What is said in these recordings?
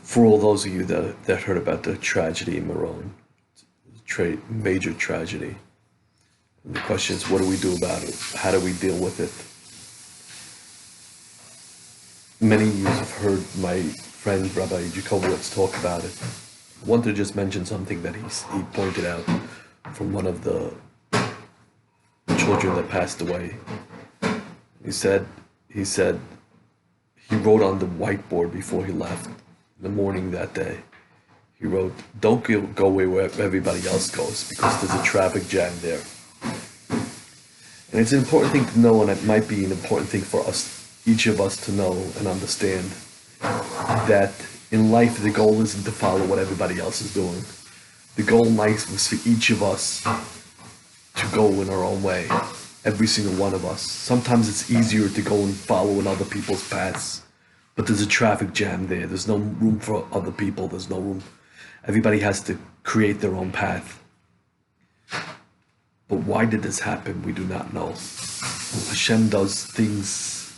For all those of you that heard about the tragedy in Meron, major tragedy, and the question is, what do we do about it? How do we deal with it? Many of you have heard my friend Rabbi Jacobowitz talk about it. I wanted to just mention something that he pointed out from one of the children that passed away. He said he wrote on the whiteboard before he left in the morning that day. He wrote, "Don't go away where everybody else goes because there's a traffic jam there." And it's an important thing to know, and it might be an important thing for us, each of us, to know and understand that in life the goal isn't to follow what everybody else is doing. The goal in life is for each of us to go in our own way, every single one of us. Sometimes it's easier to go and follow in other people's paths, but there's a traffic jam there. There's no room for other people. There's no room. Everybody has to create their own path. But why did this happen? We do not know. Hashem does things,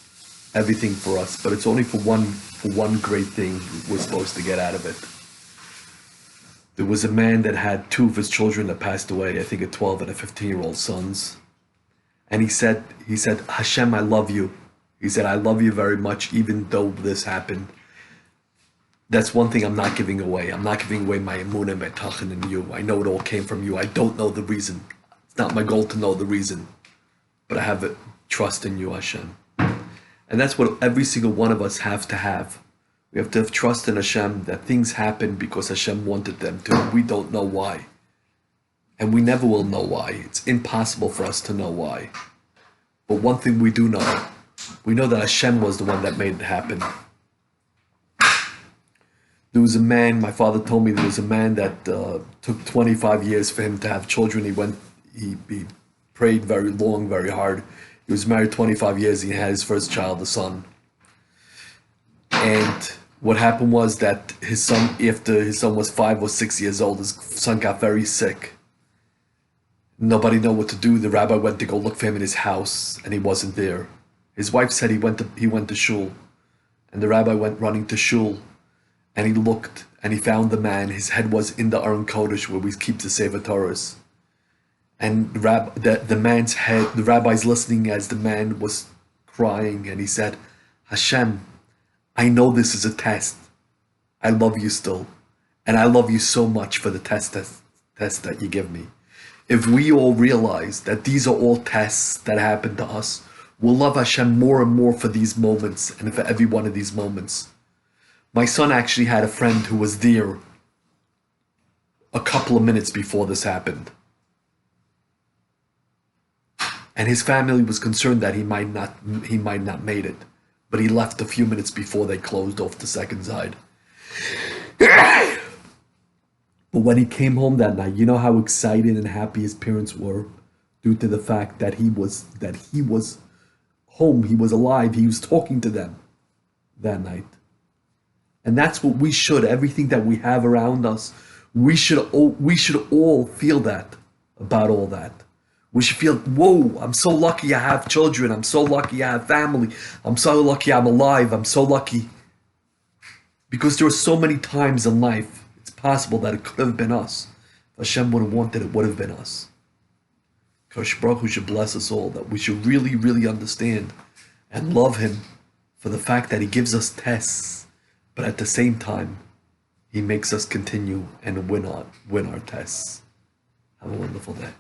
everything for us, but it's only for one great thing we're supposed to get out of it. There was a man that had two of his children that passed away, I think a 12 and a 15-year-old sons. And he said, "Hashem, I love you." He said, "I love you very much, even though this happened. That's one thing I'm not giving away. I'm not giving away my emunah, my tachin in you. I know it all came from you. I don't know the reason. It's not my goal to know the reason. But I have trust in you, Hashem." And that's what every single one of us have to have. We have to have trust in Hashem that things happen because Hashem wanted them to. We don't know why. And we never will know why. It's impossible for us to know why. But one thing we do know, we know that Hashem was the one that made it happen. There was a man, my father told me, there was a man that took 25 years for him to have children. He prayed very long, very hard. He was married 25 years. He had his first child, a son. And what happened was that his son, after his son was 5 or 6 years old, his son got very sick. Nobody knew what to do. The rabbi went to go look for him in his house, and he wasn't there. His wife said he went to shul, and the rabbi went running to shul, and he looked, and he found the man. His head was in the Aron Kodesh where we keep the Sefer Torahs. And the man's head, the rabbi's listening as the man was crying, and he said, "Hashem, I know this is a test. I love you still, and I love you so much for the test that you give me. If we all realize that these are all tests that happen to us, we'll love Hashem more and more for these moments and for every one of these moments." My son actually had a friend who was there a couple of minutes before this happened. And his family was concerned that he might not made it, but he left a few minutes before they closed off the second side. But when he came home that night, you know how excited and happy his parents were due to the fact that he was home, he was alive, he was talking to them that night. And that's what we should, everything that we have around us, we should all feel that about all that. We should feel, whoa, I'm so lucky I have children. I'm so lucky I have family. I'm so lucky I'm alive. I'm so lucky. Because there are so many times in life, it's possible that it could have been us. If Hashem would have wanted, it would have been us. Kosh Baruch Hu should bless us all, that we should really, really understand and love Him for the fact that He gives us tests, but at the same time, He makes us continue and win our tests. Have a wonderful day.